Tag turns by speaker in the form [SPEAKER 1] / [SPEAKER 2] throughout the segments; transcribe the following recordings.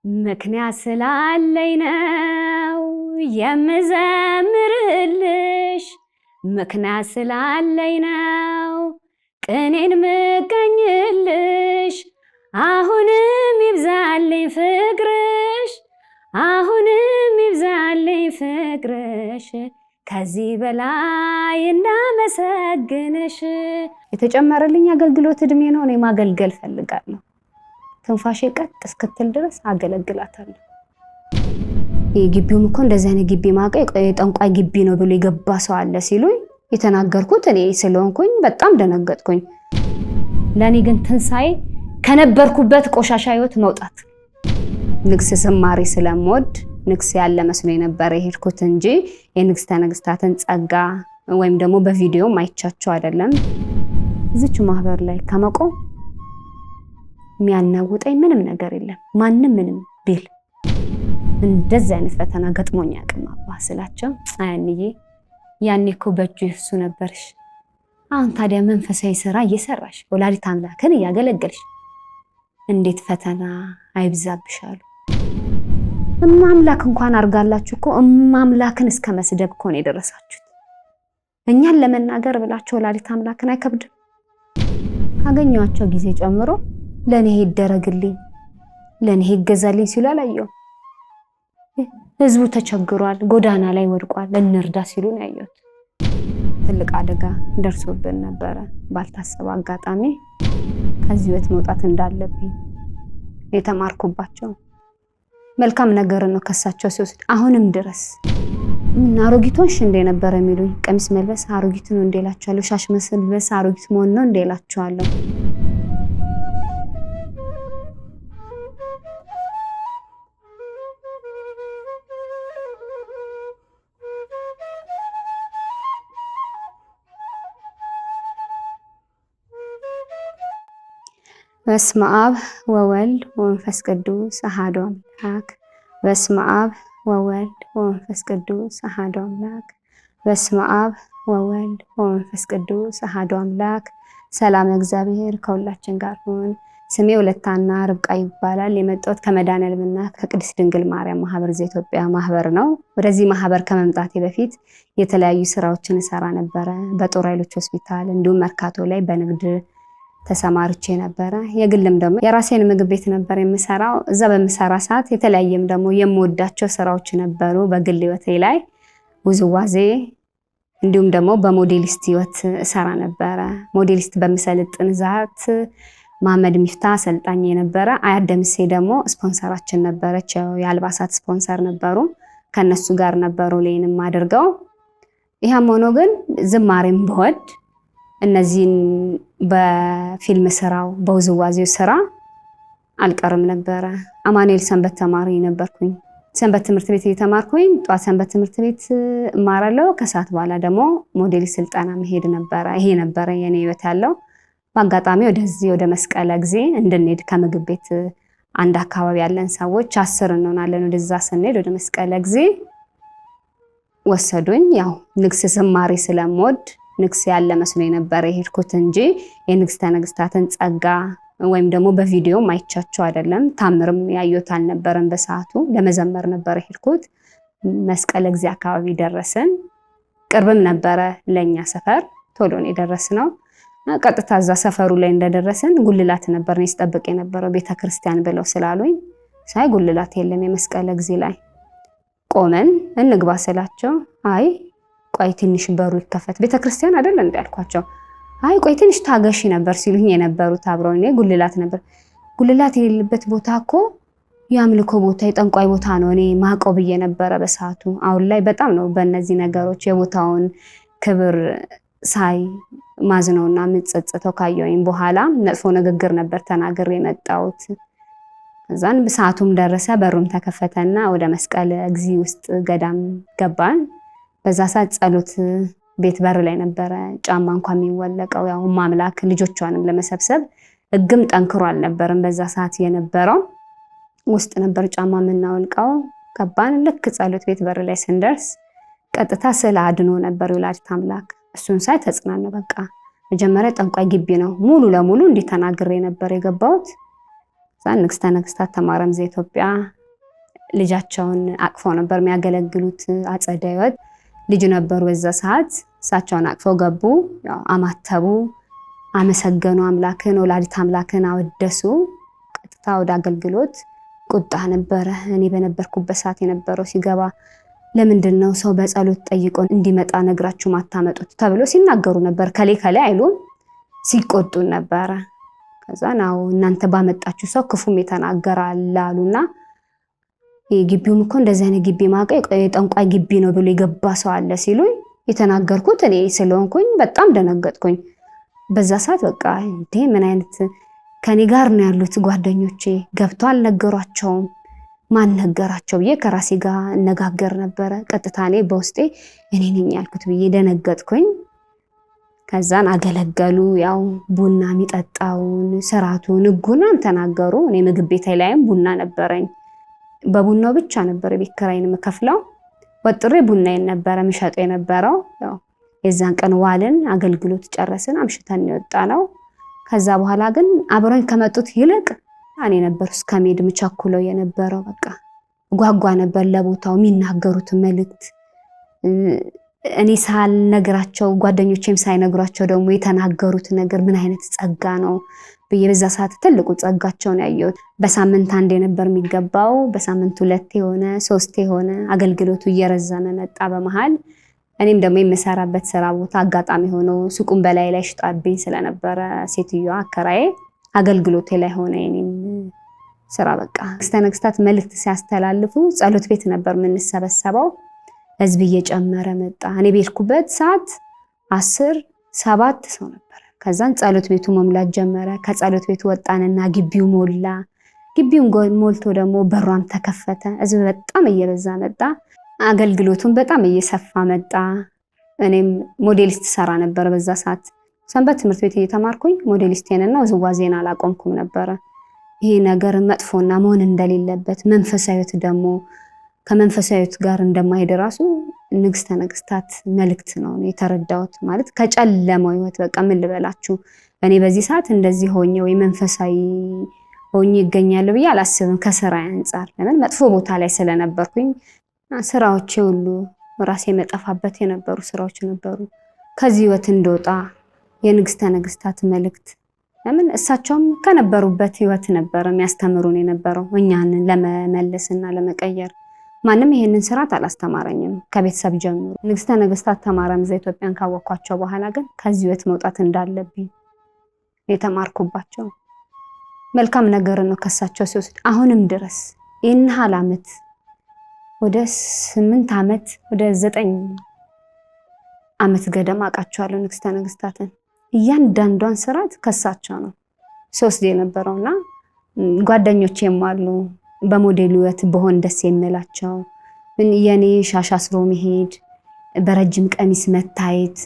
[SPEAKER 1] ምክንያት ስላለኝ ነው የምዘምርልሽ፣ ምክንያት ስላለኝ ነው ቅኔን ምቀኝልሽ። አሁንም ይብዛልኝ ፍቅርሽ፣ አሁንም ይብዛልኝ ፍቅርሽ፣ ከዚህ በላይ እናመሰግንሽ። የተጨመረልኝ አገልግሎት እድሜ ነው። እኔ ማገልገል ፈልጋለሁ። ትንፋሼ ቀጥ እስክትል ድረስ አገለግላታለሁ። ግቢውም እኮ እንደዚህ አይነት ግቢ ማቀይ የጠንቋይ ግቢ ነው ብሎ የገባ ሰው አለ ሲሉኝ የተናገርኩት እኔ ስለሆንኩኝ በጣም ደነገጥኩኝ። ለኔ ግን ትንሳኤ ከነበርኩበት ቆሻሻ ህይወት መውጣት። ንግስ ዝማሬ ስለምወድ ንግስ ያለ መስሎኝ ነበር የሄድኩት እንጂ የንግስተ ነገስታትን ጸጋ ወይም ደግሞ በቪዲዮ ማይቻቸው አይደለም። እዚች ማህበር ላይ ከመቆም የሚያናውጠኝ ምንም ነገር የለም። ማንም ምንም ቢል እንደዚህ አይነት ፈተና ገጥሞኝ ያቅም አባ ስላቸው አያንዬ ያኔ እኮ በእጁ እሱ ነበርሽ። አሁን ታዲያ መንፈሳዊ ስራ እየሰራሽ ወላዲተ አምላክን እያገለገልሽ እንዴት ፈተና አይብዛብሻሉ? እማምላክ እንኳን አርጋላችሁ እኮ እማምላክን እስከ መስደብ እኮ ነው የደረሳችሁት። እኛን ለመናገር ብላችሁ ወላዲተ አምላክን አይከብድም? ካገኘኋቸው ጊዜ ጨምሮ ለኔ ይደረግልኝ ለኔ ይገዛልኝ ሲሉ አላየሁም። ህዝቡ ተቸግሯል፣ ጎዳና ላይ ወድቋል፣ እንርዳ ሲሉ ነው ያየሁት። ትልቅ አደጋ ደርሶብን ነበረ። ባልታሰበ አጋጣሚ ከዚህ ህይወት መውጣት እንዳለብኝ የተማርኩባቸው መልካም ነገር ነው ከሳቸው ሲወስድ አሁንም ድረስ ምን አሮጊቶሽ እንደ ነበር የሚሉኝ ቀሚስ መልበስ አሮጊት ነው እንደላቸዋለሁ፣ ሻሽ መልበስ አሮጊት መሆን ነው እንደላቸዋለሁ። በስመ አብ ወወልድ ወመንፈስ ቅዱስ አሐዱ አምላክ። በስመ አብ ወወልድ ወመንፈስ ቅዱስ አሐዱ አምላክ። በስመ አብ ወወልድ ወመንፈስ ቅዱስ አሐዱ አምላክ። ሰላም እግዚአብሔር ከሁላችን ጋር ይሁን። ስሜ ወለታና ርብቃ ይባላል። የመጣሁት ከመድኃኔዓለምና ከቅድስት ድንግል ማርያም ማህበር ዘኢትዮጵያ ማህበር ነው። ወደዚህ ማህበር ከመምጣቴ በፊት የተለያዩ ስራዎችን እሰራ ነበረ። በጦር ኃይሎች ሆስፒታል እንዲሁም መርካቶ ላይ በንግድ ተሰማርቼ ነበረ። የግልም ደግሞ የራሴን ምግብ ቤት ነበር የምሰራው። እዛ በምሰራ ሰዓት የተለያየም ደግሞ የምወዳቸው ስራዎች ነበሩ። በግል ህይወቴ ላይ ውዝዋዜ እንዲሁም ደግሞ በሞዴሊስት ህይወት እሰራ ነበረ። ሞዴሊስት በምሰልጥን ዛት መሐመድ ሚፍታ አሰልጣኝ ነበረ። አያት ደምሴ ደግሞ ስፖንሰራችን ነበረች። የአልባሳት ስፖንሰር ነበሩ። ከነሱ ጋር ነበሩ ሌንም አድርገው። ይሄም ሆኖ ግን ዝማሬም በወድ እነዚህን በፊልም ስራው በውዝዋዜው ስራ አልቀርም ነበረ። አማኑኤል ሰንበት ተማሪ ነበርኩኝ። ሰንበት ትምህርት ቤት እየተማርኩኝ ጧት ሰንበት ትምህርት ቤት እማራለሁ። ከሰዓት በኋላ ደግሞ ሞዴል ስልጠና መሄድ ነበረ። ይሄ ነበረ የኔ ህይወት ያለው። በአጋጣሚ ወደዚህ ወደ መስቀለ ጊዜ እንድንሄድ ከምግብ ቤት አንድ አካባቢ ያለን ሰዎች 10 እንሆናለን። ወደዛ ስንሄድ ወደ መስቀለ ጊዜ ወሰዱኝ። ያው ንግስ ዝማሬ ስለምወድ ንግስ ያለ መስሎኝ ነበር የሄድኩት እንጂ የንግስተ ነገስታትን ጸጋ ወይም ደግሞ በቪዲዮ ማይቻቸው አይደለም። ታምርም ያየሁት አልነበረም። በሰዓቱ ለመዘመር ነበር የሄድኩት። መስቀለ ጊዜ አካባቢ ደረስን። ቅርብም ነበረ ለኛ ሰፈር፣ ቶሎ ነው የደረስነው። ቀጥታ እዛ ሰፈሩ ላይ እንደደረስን ጉልላት ነበር ነው ስጠብቅ የነበረው ቤተክርስቲያን ብለው ስላሉኝ፣ ሳይ ጉልላት የለም። የመስቀለ ጊዜ ላይ ቆመን እንግባ ስላቸው አይ ቆይ ትንሽ በሩ ይከፈት ቤተክርስቲያን አይደል እንዳልኳቸው፣ አይ ቆይ ትንሽ ታገሺ ነበር ሲሉኝ የነበሩት አብረው። እኔ ጉልላት ነበር። ጉልላት የሌለበት ቦታ እኮ የአምልኮ ቦታ የጠንቋይ ቦታ ነው እኔ ማቀው ብዬ ነበረ በሰዓቱ። አሁን ላይ በጣም ነው በእነዚህ ነገሮች የቦታውን ክብር ሳይ ማዝነውና ምጸጸተው ካየሁኝ በኋላ መጥፎ ንግግር ነበር ተናግሬ የመጣሁት። ከዛን ሰዓቱም ደረሰ፣ በሩም ተከፈተና ወደ መስቀለ ጊዜ ውስጥ ገዳም ገባን። በዛ ሰዓት ጸሎት ቤት በር ላይ ነበረ ጫማ እንኳን የሚወለቀው። ያው ማምላክ ልጆቿንም ለመሰብሰብ እግም ጠንክሮ አልነበረም በዛ ሰዓት የነበረው። ውስጥ ነበር ጫማ የምናወልቀው። ገባን። ልክ ጸሎት ቤት በር ላይ ስንደርስ ቀጥታ ስለ አድኖ ነበር ወላዲተ አምላክ። እሱን ሳይ ተጽናና። በቃ መጀመሪያ ጠንቋይ ግቢ ነው ሙሉ ለሙሉ እንዲተናግሬ ነበር የገባሁት። ንግስተ ነገስታት ተማረም ዘኢትዮጵያ ልጃቸውን አቅፈው ነበር የሚያገለግሉት። አጸደ ሕይወት ልጅ ነበሩ በዛ ሰዓት። እሳቸውን አቅፈው ገቡ። ያው አማተቡ፣ አመሰገኑ አምላክን፣ ወላዲተ አምላክን አወደሱ። ቀጥታ ወደ አገልግሎት ቁጣ ነበረ። እኔ በነበርኩበት ሰዓት የነበረው ሲገባ ለምንድነው ሰው በጸሎት ጠይቆ እንዲመጣ ነግራችሁ ማታመጡት ተብሎ ሲናገሩ ነበር። ከሌ አይሉም፣ ሲቆጡን ነበረ። ከዛ ነው እናንተ ባመጣችሁ ሰው ክፉም የተናገራል አሉና ግቢውም እኮ እንደዚህ አይነት ግቢ ማቀ የጠንቋይ ግቢ ነው ብሎ የገባ ሰው አለ ሲሉኝ የተናገርኩት እኔ ስለሆንኩኝ በጣም ደነገጥኩኝ። በዛ ሰዓት በቃ እንዴ ምን አይነት ከኔ ጋር ነው ያሉት ጓደኞቼ ገብቶ አልነገሯቸውም፣ ማን ነገራቸው ብዬ ከራሴ ጋር እነጋገር ነበረ። ቀጥታ እኔ በውስጤ እኔ ነኝ ያልኩት ብዬ ደነገጥኩኝ። ከዛን አገለገሉ። ያው ቡና የሚጠጣውን ስርዓቱን ሕጉን ተናገሩ። እኔ ምግብ ቤት ላይም ቡና ነበረኝ። በቡናው ብቻ ነበር ቤት ኪራይን የምከፍለው። ወጥሬ ቡናዬን ነበረ ምሸጠው የነበረው። ያው የዛን ቀን ዋልን፣ አገልግሎት ጨረስን፣ አምሽተን የወጣ ነው። ከዛ በኋላ ግን አብሮኝ ከመጡት ይልቅ እኔ ነበር እስከመሄድ ምቸኩለው የነበረው። በቃ ጓጓ ነበር ለቦታው የሚናገሩት መልእክት እኔ ሳልነግራቸው ጓደኞቼም ሳይነግሯቸው ደግሞ የተናገሩት ነገር ምን አይነት ጸጋ ነው ብዬ በዛ ሰዓት ትልቁ ጸጋቸውን ያየሁት። በሳምንት አንዴ ነበር የሚገባው፣ በሳምንት 2 ሆነ 3 ሆነ። አገልግሎቱ እየረዘመ መጣ። በመሃል እኔም ደግሞ የምሰራበት ስራ ቦታ አጋጣሚ ሆኖ ሱቁን በላይ ላይ ሽጣብኝ ስለነበረ ሴትዮዋ አከራዬ አገልግሎቴ ላይ ሆነ የኔም ስራ። በቃ ንግስተ ነገስታት መልእክት ሲያስተላልፉ ጸሎት ቤት ነበር የምንሰበሰበው። ህዝብ እየጨመረ መጣ። እኔ በሄድኩበት ሰዓት 7 ሰው ነበር። ከዛን ጸሎት ቤቱ መሙላት ጀመረ። ከጸሎት ቤቱ ወጣንና ግቢው ሞላ። ግቢውን ሞልቶ ደግሞ በሯም ተከፈተ። ህዝብ በጣም እየበዛ መጣ። አገልግሎቱን በጣም እየሰፋ መጣ። እኔም ሞዴሊስት ሰራ ነበር በዛ ሰዓት። ሰንበት ትምህርት ቤት እየተማርኩኝ ሞዴሊስቴንና ውዝዋዜን አላቆምኩም ነበረ። ይሄ ነገር መጥፎና መሆን እንደሌለበት መንፈሳዊት ደግሞ ከመንፈሳዊት ጋር እንደማይሄድ ራሱ ንግስተ ነገስታት መልእክት ነው የተረዳሁት። ማለት ከጨለማው ህይወት በቃ ምን ልበላችሁ፣ እኔ በዚህ ሰዓት እንደዚህ ሆኜ ወይ መንፈሳዊ ሆኜ ይገኛለሁ ብዬ አላስብም። ከስራ አንፃር ለምን መጥፎ ቦታ ላይ ስለነበርኩኝ ስራዎቼ ሁሉ ራሴ መጠፋበት የነበሩ ስራዎች ነበሩ። ከዚህ ህይወት እንደወጣ የንግስተ ነገስታት መልእክት ለምን እሳቸውም ከነበሩበት ህይወት ነበር የሚያስተምሩን የነበረው እኛን ለመመለስና ለመቀየር። ማንም ይሄንን ስርዓት አላስተማረኝም ከቤተሰብ ጀምሮ። ንግስተ ነገስታት ተማረም ዘኢትዮጵያን ካወኳቸው በኋላ ግን ከዚህ ህይወት መውጣት እንዳለብኝ የተማርኩባቸው መልካም ነገር ነው ከሳቸው ሲወስድ አሁንም ድረስ ይህን ያህል ዓመት ወደ 8 ዓመት ወደ 9 ዓመት ገደማ አውቃቸዋለሁ ንግስተ ነገስታትን። እያንዳንዷን ስርዓት ከሳቸው ነው ሶስት የነበረውና ጓደኞቼም አሉ በሞዴል ህይወት በሆን ደስ የሚላቸው የኔ ሻሽ አስሮ መሄድ በረጅም ቀሚስ መታየት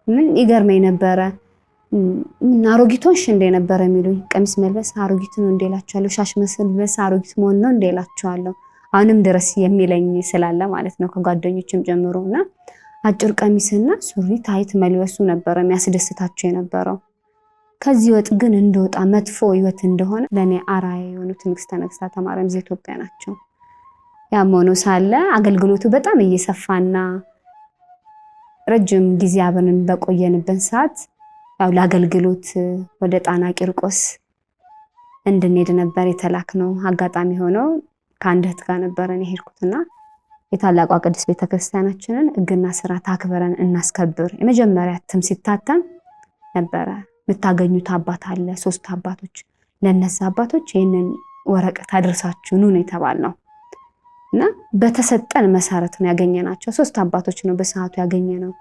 [SPEAKER 1] ምን ይገርመኝ ነበረ። አሮጊቶሽ እንደ ነበረ የሚሉኝ ቀሚስ መልበስ አሮጊት ነው እንደላቸዋለሁ፣ ሻሽ መልበስ አሮጊት መሆን ነው እንደላቸዋለሁ። አሁንም ድረስ የሚለኝ ስላለ ማለት ነው ከጓደኞችም ጀምሮና አጭር ቀሚስና ሱሪ ታይት መልበሱ ነበረ የሚያስደስታቸው የነበረው። ከዚህ ወጥ ግን እንደወጣ መጥፎ ህይወት እንደሆነ ለኔ አራያ የሆኑት ንግስተ ነገስታት ተማረም ዘኢትዮጵያ ናቸው። ያም ሆኖ ሳለ አገልግሎቱ በጣም እየሰፋና ረጅም ጊዜ አብረን በቆየንበት ሰዓት ያው ለአገልግሎት ወደ ጣና ቂርቆስ እንድንሄድ ነበር የተላክነው። አጋጣሚ ሆኖ ከአንድ እህት ጋር ነበረን የሄድኩትና የታላቋ ቅድስት ቤተክርስቲያናችንን ሕግና ስርዓት አክብረን እናስከብር የመጀመሪያ እትም ሲታተም ነበረ። የምታገኙት አባት አለ 3 አባቶች፣ ለነዛ አባቶች ይህንን ወረቀት አድርሳችሁ ኑ ነው የተባልነው እና በተሰጠን መሰረት ነው ያገኘናቸው። 3 አባቶች ነው በሰዓቱ ያገኘነው።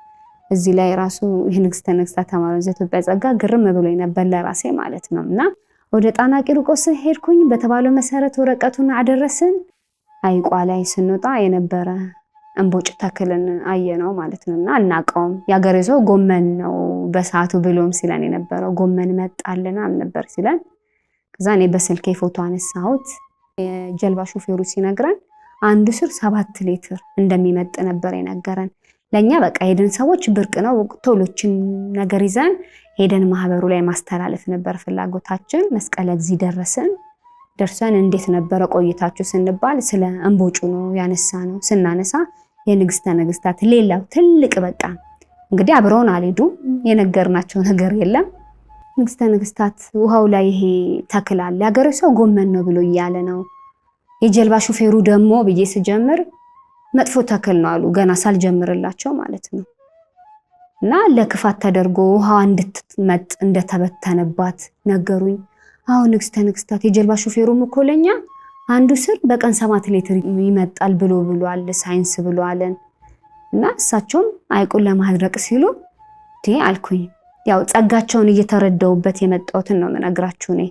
[SPEAKER 1] እዚህ ላይ ራሱ የንግስተ ነገስታት ተማረም ዘኢትዮጵያ ጸጋ ግርም ብሎኝ ነበር ለራሴ ማለት ነው። እና ወደ ጣና ቂርቆስ ሄድኩኝ። በተባለው መሰረት ወረቀቱን አደረስን። አይቋ ላይ ስንወጣ የነበረ እንቦጭ ተክልን አየነው ማለት ነው እና አናውቀውም። ያገሬ ሰው ጎመን ነው በሰዓቱ ብሎም ሲለን የነበረው ጎመን መጣልና ነበር ሲለን። ከዛ እኔ በስልኬ ፎቶ አነሳሁት። የጀልባ ሹፌሩ ሲነግረን አንዱ ስር 7 ሊትር እንደሚመጥ ነበር የነገረን። ለኛ በቃ ሄደን ሰዎች ብርቅ ነው ቶሎችን ነገር ይዘን ሄደን ማህበሩ ላይ ማስተላለፍ ነበር ፍላጎታችን። መስቀለ እግዚእ ደረስን። ደርሰን እንዴት ነበረ ቆይታችሁ ስንባል ስለ እንቦጩ ነው ያነሳነው። ስናነሳ የንግስተ ነገስታት ሌላው ትልቅ በቃ እንግዲህ አብረውን አልሄዱም፣ የነገርናቸው ነገር የለም። ንግስተ ነገስታት ውሃው ላይ ይሄ ተክል አለ ያገሬ ሰው ጎመን ነው ብሎ እያለ ነው። የጀልባ ሹፌሩ ደግሞ ብዬ ስጀምር መጥፎ ተክል ነው አሉ፣ ገና ሳልጀምርላቸው ማለት ነው። እና ለክፋት ተደርጎ ውሃ እንድትመጥ እንደተበተነባት ነገሩኝ። አሁን ንግስተ ነገስታት የጀልባ ሹፌሩም እኮ ለኛ አንዱ ስር በቀን 7 ሊትር ይመጣል ብሏል ሳይንስ ብሏለን። እና እሳቸውም አይቁን ለማድረቅ ሲሉ አልኩኝ። ያው ጸጋቸውን እየተረዳውበት የመጣሁትን ነው የምነግራችሁ እኔ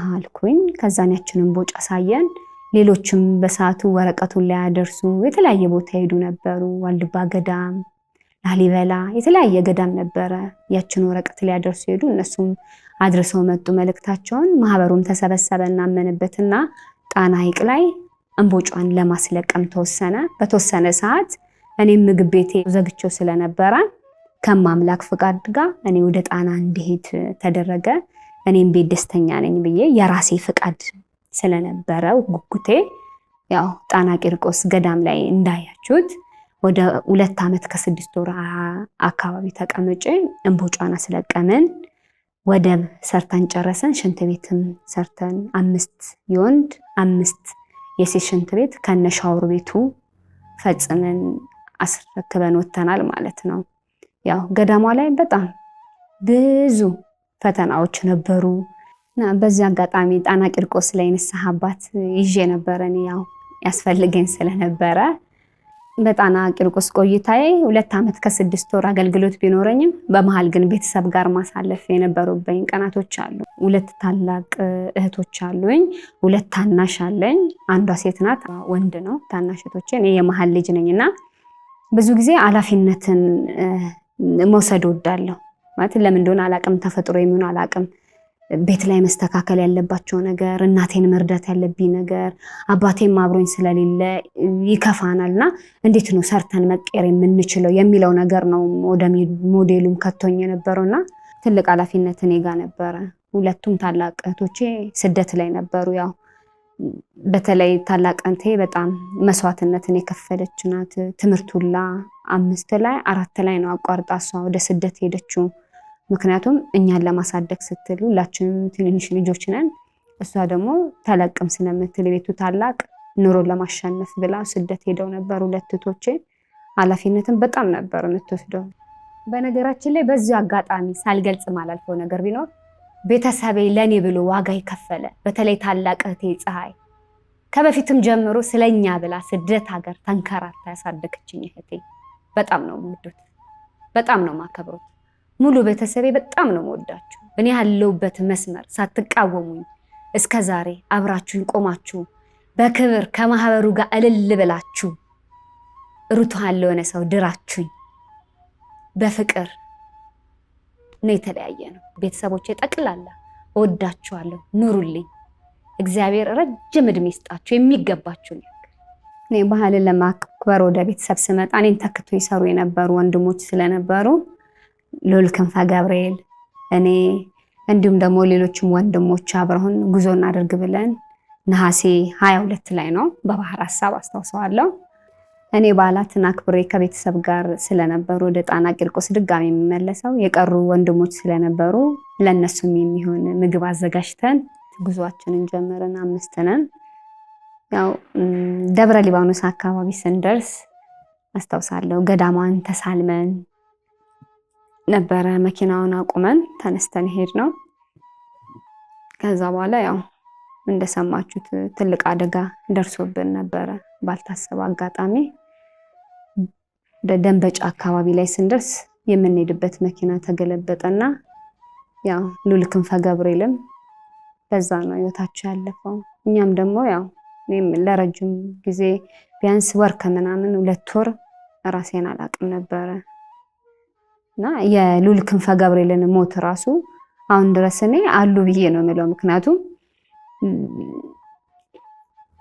[SPEAKER 1] አልኩኝ። ከዛን ያችንን ቦጫ ሳየን ሌሎችም በሰዓቱ ወረቀቱን ላይ ያደርሱ የተለያየ ቦታ ሄዱ ነበሩ። ዋልድባ ገዳም፣ ላሊበላ የተለያየ ገዳም ነበረ። ያችን ወረቀት ላይ ያደርሱ ሄዱ። እነሱም አድርሰው መጡ መልእክታቸውን። ማህበሩም ተሰበሰበ እናመንበትና ጣና ሐይቅ ላይ እንቦጯን ለማስለቀም ተወሰነ። በተወሰነ ሰዓት እኔም ምግብ ቤቴ ዘግቼው ስለነበረ ከማምላክ ፍቃድ ጋር እኔ ወደ ጣና እንድሄድ ተደረገ። እኔም ቤት ደስተኛ ነኝ ብዬ የራሴ ፍቃድ ስለነበረው ጉጉቴ ያው ጣና ቂርቆስ ገዳም ላይ እንዳያችሁት ወደ 2 ዓመት ከ6 ወር አካባቢ ተቀምጬ እንቦጯን አስለቀምን። ወደብ ሰርተን ጨረሰን። ሽንት ቤትም ሰርተን 5 የወንድ 5 የሴት ሽንት ቤት ከነ ሻወር ቤቱ ፈጽመን አስረክበን ወተናል ማለት ነው። ያው ገዳሟ ላይ በጣም ብዙ ፈተናዎች ነበሩ እና በዚህ አጋጣሚ ጣና ቂርቆስ ላይ ንስሐ አባት ይዤ ነበረ። እኔ ያው ያስፈልገኝ ስለነበረ በጣና ቂርቆስ ቆይታዬ 2 ዓመት ከ6 ወር አገልግሎት ቢኖረኝም በመሃል ግን ቤተሰብ ጋር ማሳለፍ የነበሩብኝ ቀናቶች አሉ። 2 ታላቅ እህቶች አሉኝ፣ 2 ታናሽ አለኝ። አንዷ ሴት ናት፣ ወንድ ነው ታናሽ እህቶቼ። እኔ የመሃል ልጅ ነኝና ብዙ ጊዜ ኃላፊነትን መውሰድ እወዳለሁ። ማለት ለምን እንደሆነ አላቅም፣ ተፈጥሮ የሚሆን አላቅም። ቤት ላይ መስተካከል ያለባቸው ነገር፣ እናቴን መርዳት ያለብኝ ነገር፣ አባቴም አብሮኝ ስለሌለ ይከፋናልና እንዴት ነው ሰርተን መቀየር የምንችለው የሚለው ነገር ነው ወደ ሞዴሉም ከቶኝ የነበረውና ትልቅ ኃላፊነት እኔ ጋር ነበረ። 2ቱም ታላቅ እህቶቼ ስደት ላይ ነበሩ። ያው በተለይ ታላቅ እህቴ በጣም መስዋዕትነትን የከፈለች ናት። ትምህርቱላ 5 ላይ 4 ላይ ነው አቋርጣ እሷ ወደ ስደት ሄደችው። ምክንያቱም እኛን ለማሳደግ ስትል ሁላችንም ትንንሽ ልጆች ነን። እሷ ደግሞ ተለቅም ስለምትል ቤቱ ታላቅ ኑሮን ለማሸነፍ ብላ ስደት ሄደው ነበር 2 እህቶቼ። ኃላፊነትን በጣም ነበር የምትወስደው። በነገራችን ላይ በዚህ አጋጣሚ ሳልገልጽ ማላልፈው ነገር ቢኖር ቤተሰቤ ለኔ ብሎ ዋጋ ይከፈለ። በተለይ ታላቅ እህቴ ፀሐይ ከበፊትም ጀምሮ ስለኛ ብላ ስደት ሀገር ተንከራታ ያሳደገችኝ እህቴ በጣም ነው የምወዱት፣ በጣም ነው ማከብሩት። ሙሉ ቤተሰቤ በጣም ነው የምወዳችሁ። እኔ ያለሁበት መስመር ሳትቃወሙኝ እስከዛሬ አብራችሁኝ ቆማችሁ በክብር ከማህበሩ ጋር እልል ብላችሁ ሩቷን ለሆነ ሰው ድራችሁኝ በፍቅር ነው የተለያየ ነው። ቤተሰቦቼ ጠቅላላ እወዳችኋለሁ፣ ኑሩልኝ። እግዚአብሔር ረጅም እድሜ ይስጣችሁ፣ የሚገባችሁ ነው። እኔ ባህልን ለማክበር ወደ ቤተሰብ ስመጣ እኔን ተክቶ ይሰሩ የነበሩ ወንድሞች ስለነበሩ ልዑል ክንፈ ገብርኤል፣ እኔ እንዲሁም ደግሞ ሌሎችም ወንድሞች አብረውን ጉዞ እናደርግ ብለን ነሐሴ 22 ላይ ነው በባህር ሐሳብ አስታውሰዋለሁ። እኔ በዓላትን አክብሬ ከቤተሰብ ጋር ስለነበሩ ወደ ጣና ቂርቆስ ድጋሚ የሚመለሰው የቀሩ ወንድሞች ስለነበሩ ለነሱም የሚሆን ምግብ አዘጋጅተን ጉዟችንን ጀመረን። 5 ነን። ያው ደብረ ሊባኖስ አካባቢ ስንደርስ አስታውሳለሁ ገዳሟን ተሳልመን ነበረ። መኪናውን አቁመን ተነስተን ሄድ ነው። ከዛ በኋላ ያው እንደሰማችሁት ትልቅ አደጋ ደርሶብን ነበረ ባልታሰበ አጋጣሚ። ደንበጫ አካባቢ ላይ ስንደርስ የምንሄድበት መኪና ተገለበጠና ያው ልዑል ክንፈ ገብርኤልም በዛ ነው ህይወታቸው ያለፈው። እኛም ደግሞ ያው እኔም ለረጅም ጊዜ ቢያንስ ወር ከምናምን 2 ወር ራሴን አላቅም ነበረ እና የልዑል ክንፈ ገብርኤልን ሞት ራሱ አሁን ድረስ እኔ አሉ ብዬ ነው የምለው። ምክንያቱም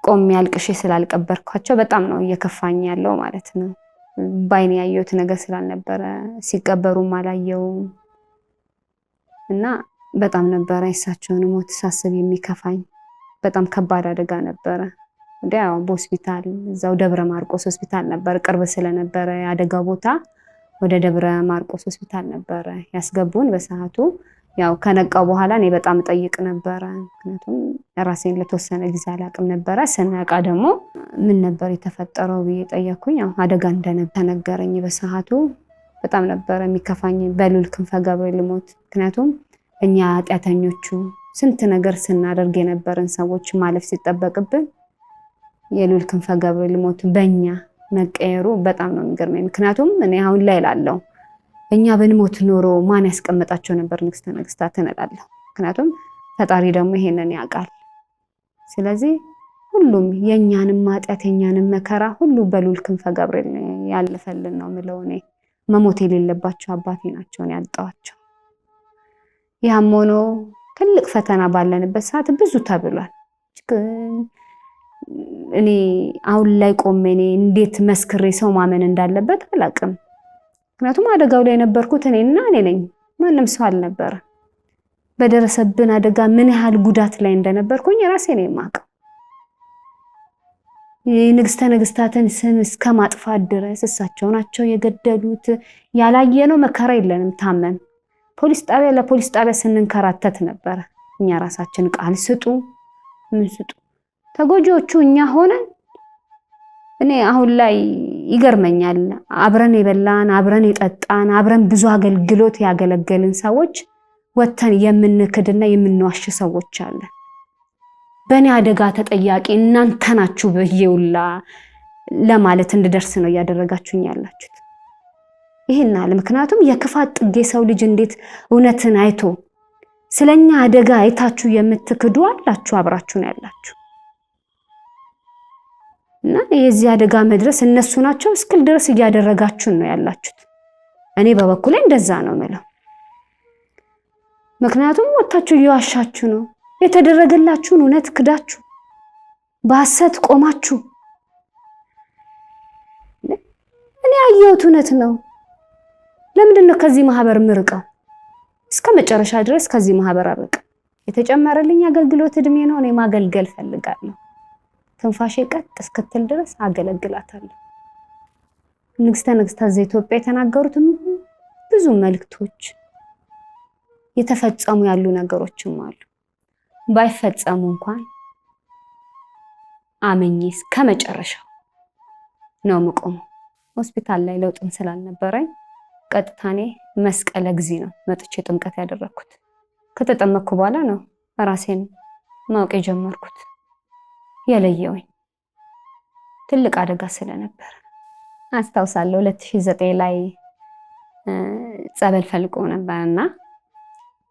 [SPEAKER 1] ቆሜ አልቅሼ ስላልቀበርኳቸው በጣም ነው እየከፋኝ ያለው ማለት ነው። ባይኔ ያየሁት ነገር ስላልነበረ ሲቀበሩም አላየውም እና በጣም ነበረ የእሳቸውን ሞት ሳስብ የሚከፋኝ። በጣም ከባድ አደጋ ነበረ። ወዲያው በሆስፒታል እዛው ደብረ ማርቆስ ሆስፒታል ነበር ቅርብ ስለነበረ ያደጋው ቦታ ወደ ደብረ ማርቆስ ሆስፒታል ነበር ያስገቡን በሰዓቱ። ያው ከነቃው በኋላ እኔ በጣም ጠይቅ ነበር ምክንያቱም ራሴን ለተወሰነ ጊዜ አላቅም ነበር። ስነቃ ደግሞ ምን ነበር የተፈጠረው ብዬ ጠየቅኩኝ። ያው አደጋ እንደነበር ተነገረኝ በሰዓቱ። በጣም ነበር የሚከፋኝ በልዑል ክንፈ ገብርኤል ሞት። ምክንያቱም እኛ ኃጢአተኞቹ ስንት ነገር ስናደርግ የነበረን ሰዎች ማለፍ ሲጠበቅብን የልዑል ክንፈ ገብርኤል ሞት በእኛ መቀየሩ በጣም ነው የሚገርመኝ። ምክንያቱም እኔ አሁን ላይ እላለሁ እኛ ብንሞት ኖሮ ማን ያስቀመጣቸው ነበር ንግስተ ነገስታትን እላለሁ። ምክንያቱም ፈጣሪ ደግሞ ይሄንን ያውቃል። ስለዚህ ሁሉም የኛንም ኃጢአት የኛንም መከራ ሁሉ በልዑል ክንፈ ገብርኤል ያለፈልን ነው የምለው። እኔ መሞት የሌለባቸው አባቴ ናቸው ያጣዋቸው። ያም ሆኖ ትልቅ ፈተና ባለንበት ሰዓት ብዙ ተብሏል። እኔ አሁን ላይ ቆሜ እኔ እንዴት መስክሬ ሰው ማመን እንዳለበት አላቅም። ምክንያቱም አደጋው ላይ የነበርኩት እኔና እኔ ነኝ፣ ማንም ሰው አልነበረ። በደረሰብን አደጋ ምን ያህል ጉዳት ላይ እንደነበርኩኝ ራሴ ነኝ የማውቀው። የንግስተ ነገስታትን ስም እስከ ማጥፋት ድረስ እሳቸው ናቸው የገደሉት። ያላየነው መከራ የለንም። ታመን ፖሊስ ጣቢያ ለፖሊስ ጣቢያ ስንንከራተት ነበር። እኛ ራሳችን ቃል ስጡ ምን ስጡ ተጎጂዎቹ እኛ ሆነን። እኔ አሁን ላይ ይገርመኛል። አብረን የበላን አብረን የጠጣን አብረን ብዙ አገልግሎት ያገለገልን ሰዎች ወተን የምንክድና የምንዋሽ ሰዎች አለን። በእኔ አደጋ ተጠያቂ እናንተ ናችሁ ብዬውላ ለማለት እንድደርስ ነው እያደረጋችሁኝ ያላችሁት። ይሄን አለ። ምክንያቱም የክፋት ጥጌ ሰው ልጅ እንዴት እውነትን አይቶ ስለኛ አደጋ አይታችሁ የምትክዱ አላችሁ፣ አብራችሁን ያላችሁ እና የዚህ አደጋ መድረስ እነሱ ናቸው እስክል ድረስ እያደረጋችሁን ነው ያላችሁት። እኔ በበኩሌ እንደዛ ነው የምለው። ምክንያቱም ወታችሁ እየዋሻችሁ ነው። የተደረገላችሁን እውነት ክዳችሁ በሐሰት ቆማችሁ። እኔ ያየሁት እውነት ነው። ለምንድን ነው ከዚህ ማህበር ምርቀው? እስከ መጨረሻ ድረስ ከዚህ ማህበር አርቀ የተጨመረልኝ አገልግሎት እድሜ ነው። እኔ ማገልገል ፈልጋለሁ። ትንፋሼ ቀጥ እስክትል ድረስ አገለግላታለሁ። ንግስተ ነገስታት ዘኢትዮጵያ የተናገሩትም ብዙ መልእክቶች የተፈጸሙ ያሉ ነገሮችም አሉ። ባይፈጸሙ እንኳን አመኝስ ከመጨረሻው ነው የምቆመው። ሆስፒታል ላይ ለውጥም ስላልነበረኝ ቀጥታኔ መስቀለ ጊዜ ነው መጥቼ ጥምቀት ያደረኩት። ከተጠመቅኩ በኋላ ነው ራሴን ማወቅ የጀመርኩት። የለየውኝ ትልቅ አደጋ ስለነበር አስታውሳለሁ። 2009 ላይ ጸበል ፈልቆ ነበርና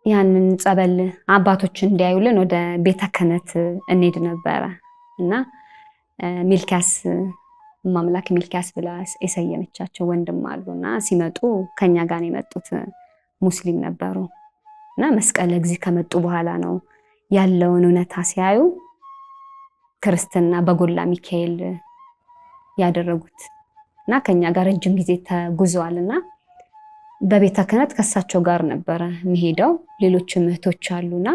[SPEAKER 1] ያንን ጸበል አባቶች እንዲያዩልን ወደ ቤተ ክህነት እንሄድ ነበረ እና ሚልኪያስ ማምላክ ሚልኪያስ ብላ የሰየመቻቸው ወንድም አሉና ሲመጡ ከኛ ጋር የመጡት ሙስሊም ነበሩ እና መስቀለ ጊዜ ከመጡ በኋላ ነው ያለውን እውነታ ሲያዩ ክርስትና በጎላ ሚካኤል ያደረጉት እና ከኛ ጋር ረጅም ጊዜ ተጉዘዋልና በቤተ ክህነት ከሳቸው ጋር ነበረ የሚሄደው። ሌሎች እህቶች አሉና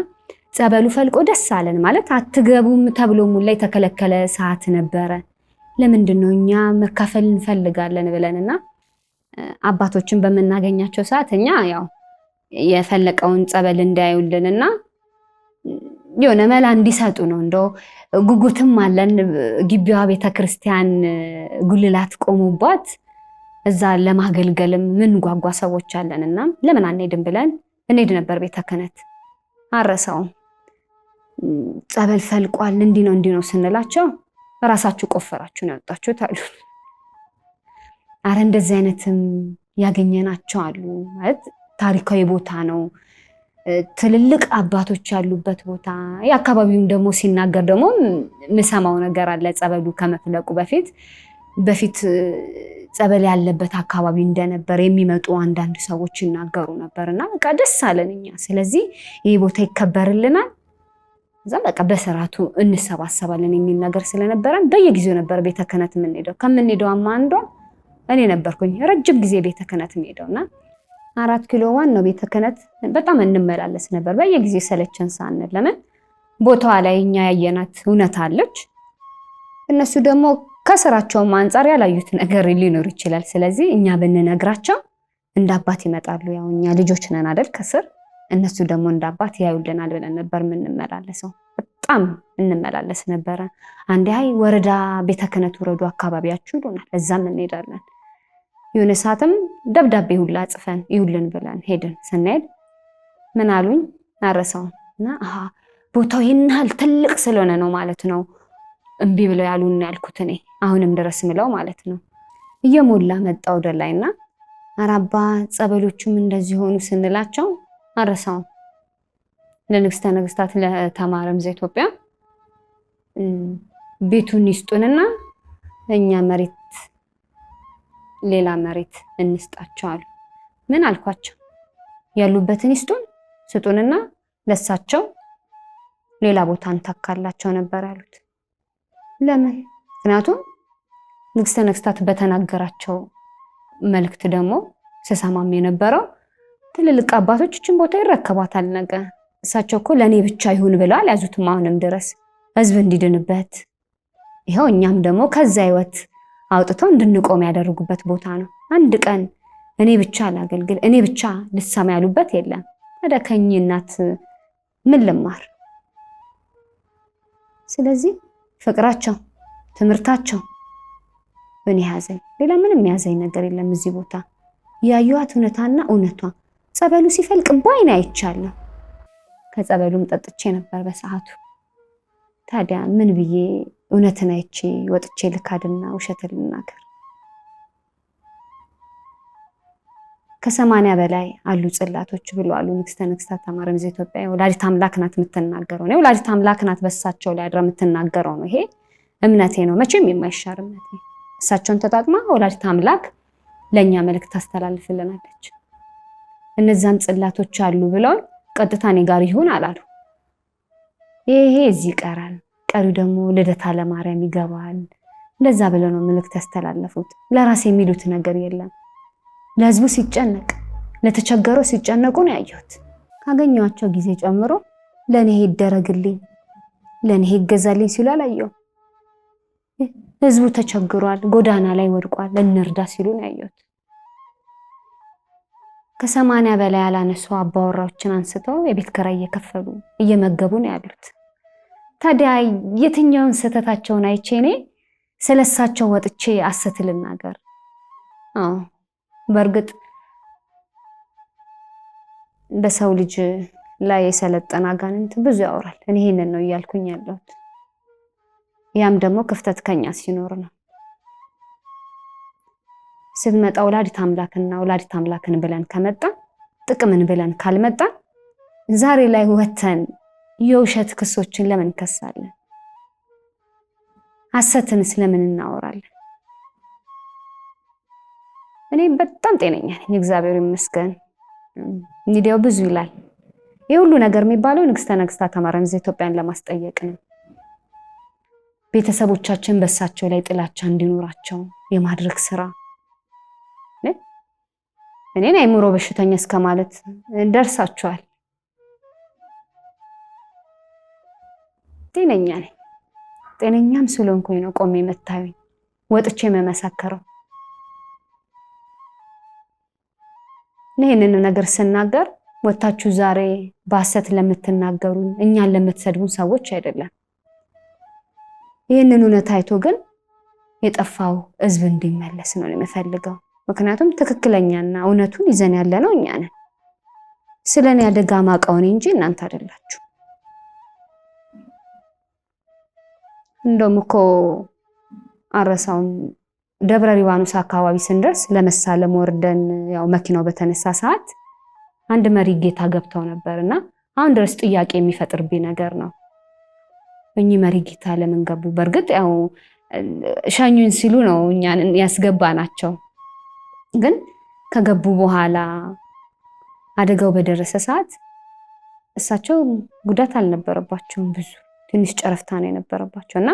[SPEAKER 1] ጸበሉ ፈልቆ ደስ አለን። ማለት አትገቡም ተብሎ ሙላ የተከለከለ ሰዓት ነበረ። ለምንድነው እኛ መካፈል እንፈልጋለን ብለንና አባቶችን በመናገኛቸው ሰዓት እኛ ያው የፈለቀውን ጸበል እንዳያዩልንና የሆነ መላ እንዲሰጡ ነው። እንደው ጉጉትም አለን። ግቢዋ ቤተክርስቲያን ጉልላት ቆሙባት እዛ ለማገልገልም ምን ጓጓ ሰዎች አለንና ለምን አንሄድም ብለን እንሄድ ነበር ቤተ ክህነት። አረሳውም ጸበል ፈልቋል እንዲህ ነው ስንላቸው ራሳችሁ ቆፈራችሁ ነው ያወጣችሁት አሉ። አረ እንደዚህ አይነትም ያገኘናቸው አሉ። ማለት ታሪካዊ ቦታ ነው፣ ትልልቅ አባቶች ያሉበት ቦታ። የአካባቢውም ደግሞ ሲናገር ደግሞ ምሰማው ነገር አለ። ጸበሉ ከመፍለቁ በፊት ጸበል ያለበት አካባቢ እንደነበር የሚመጡ አንዳንድ ሰዎች ይናገሩ ነበርና በቃ ደስ አለን እኛ። ስለዚህ ይሄ ቦታ ይከበርልናል፣ እዛ በቃ በስርዓቱ እንሰባሰባለን የሚል ነገር ስለነበረን በየጊዜው ነበር ቤተ ክህነት የምንሄደው። ከምንሄደው አንዷ እኔ ነበርኩኝ ረጅም ጊዜ ቤተ ክህነት የምሄደውና 4 ኪሎ ዋናው ቤተ ክህነት በጣም እንመላለስ ነበር በየጊዜው ሰለቸን ሳንል። ለምን ቦታዋ ላይ እኛ ያየናት እውነት አለች። እነሱ ደግሞ ከስራቸውም አንፃር ያላዩት ነገር ሊኖር ይችላል። ስለዚህ እኛ ብንነግራቸው እንደ አባት ይመጣሉ። ያው እኛ ልጆች ነን አይደል ከስር፣ እነሱ ደግሞ እንደ አባት ያዩልናል ብለን ነበር የምንመላለሰው። በጣም እንመላለስ ነበረ። አንዴ አይ ወረዳ ቤተ ክህነት ወረዱ አካባቢያችሁ ይሉናል፣ እዛም እንሄዳለን። የሆነ ሰዓትም ደብዳቤ ሁላ ጽፈን ይውልን ብለን ሄድን። ስንሄድ ምን አሉኝ አረሳው እና ቦታው ይህን ያህል ትልቅ ስለሆነ ነው ማለት ነው እምቢ ብለው ያሉን ያልኩት እኔ አሁንም ድረስ ምለው ማለት ነው። እየሞላ መጣ ወደ ላይና አራባ ጸበሎቹም እንደዚህ ሆኑ ስንላቸው አረሳው ለንግስተ ነገስታት ለተማረም ዘኢትዮጵያ ቤቱን ይስጡንና እኛ መሬት ሌላ መሬት እንስጣቸው አሉ። ምን አልኳቸው? ያሉበትን ይስጡን ስጡንና ለሳቸው ሌላ ቦታ እንተካላቸው ነበር ያሉት። ለምን? ምክንያቱም ንግስተ ነገስታት በተናገራቸው መልእክት ደግሞ ስሰማም የነበረው ትልልቅ አባቶች እችን ቦታ ይረከባታል ነገ። እሳቸው እኮ ለእኔ ብቻ ይሁን ብለው አልያዙትም። አሁንም ድረስ ህዝብ እንዲድንበት ይኸው እኛም ደግሞ ከዛ ህይወት አውጥተው እንድንቆም ያደረጉበት ቦታ ነው። አንድ ቀን እኔ ብቻ ላገልግል እኔ ብቻ ልሰማ ያሉበት የለም። ታዲያ ከእኚህ እናት ምን ልማር? ስለዚህ ፍቅራቸው ትምህርታቸው ምን ያዘኝ፣ ሌላ ምንም ያዘኝ ነገር የለም። እዚህ ቦታ ያዩዋት እውነታና እውነቷ ጸበሉ ሲፈልቅ ባይኔ አይቻለሁ። ከጸበሉም ጠጥቼ ነበር በሰዓቱ። ታዲያ ምን ብዬ እውነትን አይቼ ወጥቼ ልካድና ውሸትን ልናገር? ከ80 በላይ አሉ ጽላቶች ብሎ አሉ ንግስተ ነገስታት ተማረም ዘኢትዮጵያ። ወላዲተ አምላክ ናት የምትናገረው ነው። ወላዲተ አምላክ ናት በሳቸው ላይ አድራ የምትናገረው ነው። ይሄ እምነቴ ነው፣ መቼም የማይሻር እምነቴ። እሳቸውን ተጣጥማ ወላዲተ አምላክ ለኛ መልእክት ታስተላልፍልናለች። እነዛም ጽላቶች አሉ ብለው ቀጥታ እኔ ጋር ይሁን አላሉ። ይሄ እዚህ ይቀራል፣ ቀሪው ደግሞ ልደታ ለማርያም ይገባል። እንደዛ ብለው ነው መልእክት ያስተላለፉት። ለራሴ የሚሉት ነገር የለም። ለህዝቡ ሲጨነቅ ለተቸገረው ሲጨነቁ ነው ያየሁት። ካገኘኋቸው ጊዜ ጨምሮ ለኔ ይደረግልኝ ለኔ ይገዛልኝ ሲሉ አላየሁም። ህዝቡ ተቸግሯል፣ ጎዳና ላይ ወድቋል፣ እንርዳ ሲሉ ነው ያየሁት። ከ80 በላይ ያላነሱ አባወራዎችን አንስተው የቤት ኪራይ እየከፈሉ እየመገቡ ነው ያሉት። ታዲያ የትኛውን ስህተታቸውን አይቼ እኔ ስለሳቸው ወጥቼ ሐሰት ልናገር? በእርግጥ በሰው ልጅ ላይ የሰለጠነ አጋንንት ብዙ ያወራል። እኔ ይሄንን ነው እያልኩኝ ያለሁት። ያም ደግሞ ክፍተት ከኛ ሲኖር ነው። ስትመጣ ወላዲተ አምላክና ወላዲተ አምላክን ብለን ከመጣ ጥቅምን ብለን ካልመጣ ዛሬ ላይ ወተን የውሸት ክሶችን ለምን እንከሳለን? ሐሰትን ስለምን እናወራለን? እኔ በጣም ጤነኛ ነኝ፣ እግዚአብሔር ይመስገን። ሚዲያው ብዙ ይላል። ይህ ሁሉ ነገር የሚባለው ንግስተ ነገስታት ተማረም ዘኢትዮጵያን ለማስጠየቅ ነው። ቤተሰቦቻችን በሳቸው ላይ ጥላቻ እንዲኖራቸው የማድረግ ስራ። እኔን አይምሮ በሽተኛ እስከማለት ደርሳችኋል። ጤነኛ ነኝ። ጤነኛም ስለሆንኩኝ ነው ቆሜ መታዩኝ ወጥቼ መመሰከረው። ይህንን ነገር ስናገር ወታችሁ ዛሬ በሐሰት ለምትናገሩን እኛን ለምትሰድቡን ሰዎች አይደለም። ይህንን እውነት አይቶ ግን የጠፋው ህዝብ እንዲመለስ ነው የምፈልገው። ምክንያቱም ትክክለኛና እውነቱን ይዘን ያለ ነው እኛ ነን። ስለኔ አደጋ ማቀውን እንጂ እናንተ አይደላችሁ። እንደውም እኮ አረሳውን ደብረ ሊባኖስ አካባቢ ስንደርስ ለመሳለም ወርደን ያው መኪናው በተነሳ ሰዓት አንድ መሪ ጌታ ገብተው ነበርና አሁን ድረስ ጥያቄ የሚፈጥርብኝ ነገር ነው። እኚህ መሪ ጌታ ለምን ገቡ? በእርግጥ ያው ሻኙን ሲሉ ነው እኛን ያስገባናቸው። ግን ከገቡ በኋላ አደጋው በደረሰ ሰዓት እሳቸው ጉዳት አልነበረባቸውም። ብዙ ትንሽ ጨረፍታ ነው የነበረባቸውና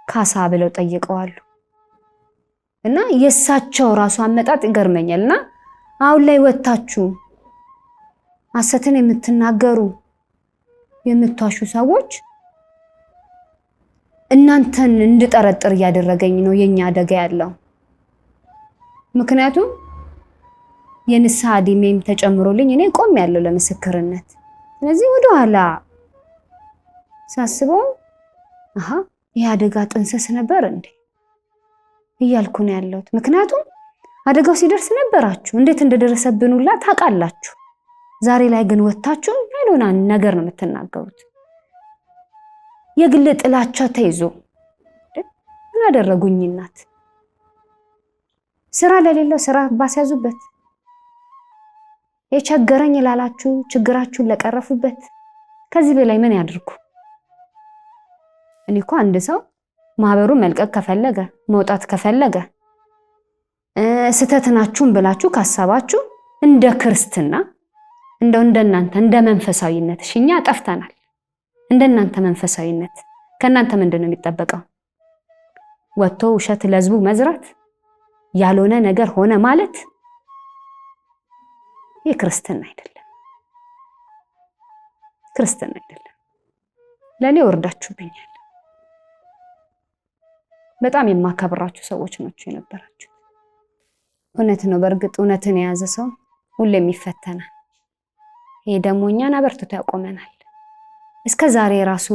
[SPEAKER 1] ካሳ ብለው ጠይቀዋል። እና የእሳቸው ራሱ አመጣጥ ይገርመኛልና አሁን ላይ ወጣችሁ ሐሰትን የምትናገሩ የምትዋሹ ሰዎች እናንተን እንድጠረጥር እያደረገኝ ነው የኛ አደጋ ያለው። ምክንያቱም የንስሐ ዕድሜም ተጨምሮልኝ እኔ ቆሜያለሁ ለምስክርነት። ስለዚህ ወደ ኋላ ሳስበው ይህ አደጋ ጥንስስ ነበር እንዴ እያልኩ ነው ያለሁት። ምክንያቱም አደጋው ሲደርስ ነበራችሁ፣ እንዴት እንደደረሰብን ሁላ ታውቃላችሁ። ዛሬ ላይ ግን ወጣችሁ ያልሆነ ነገር ነው የምትናገሩት። የግል ጥላቻ ተይዞ ምን አደረጉኝ እናት? ስራ ለሌለው ስራ ባስያዙበት፣ የቸገረኝ ላላችሁ ችግራችሁን ለቀረፉበት ከዚህ በላይ ምን ያድርጉ? እኔ እኮ አንድ ሰው ማህበሩን መልቀቅ ከፈለገ መውጣት ከፈለገ ስተትናችሁን ብላችሁ ካሰባችሁ እንደ ክርስትና እንደናንተ እንደ መንፈሳዊነት እኛ ጠፍተናል። እንደናንተ መንፈሳዊነት ከናንተ ምንድነው የሚጠበቀው? ወጥቶ ውሸት ለህዝቡ መዝራት፣ ያልሆነ ነገር ሆነ ማለት ይህ ክርስትና አይደለም። ክርስትና አይደለም። ለኔ ወርዳችሁብኛል። በጣም የማከብራችሁ ሰዎች ናችሁ የነበራችሁ። እውነት ነው። በእርግጥ እውነትን የያዘ ሰው ሁሌም ይፈተናል። ይሄ ደግሞ እኛን አበርትቶ ያቆመናል። እስከ ዛሬ ራሱ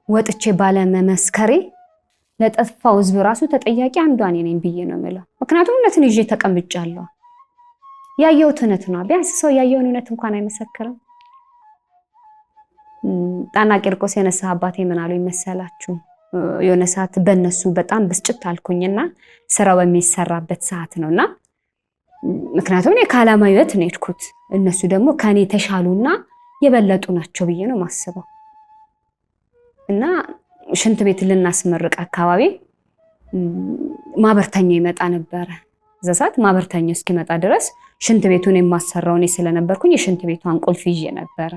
[SPEAKER 1] ወጥቼ ባለመመስከሬ ለጠፋው ህዝብ ራሱ ተጠያቂ አንዷ እኔ ነኝ ብዬ ነው የምለው። ምክንያቱም እውነትን ይዤ ተቀምጫለሁ። ያየሁት እውነት ነው። ቢያንስ ሰው ያየውን እውነት እንኳን አይመሰክርም። ጣና ቂርቆስ የንስሐ አባቴ ምን አሉ ይመሰላችሁ? የሆነ ሰዓት በእነሱ በጣም ብስጭት አልኩኝና ስራው በሚሰራበት ሰዓት ነውና፣ ምክንያቱም እኔ ከዓላማዊ ህይወት ነው የሄድኩት፣ እነሱ ደግሞ ከኔ ተሻሉና የበለጡ ናቸው ብዬ ነው ማስበው። እና ሽንት ቤት ልናስመርቅ አካባቢ ማበርተኛ ይመጣ ነበረ። እዛ ሰዓት ማበርተኛው እስኪመጣ ድረስ ሽንት ቤቱን የማሰራው እኔ ስለነበርኩኝ የሽንት ቤቷን ቁልፍ ይዤ ነበረ።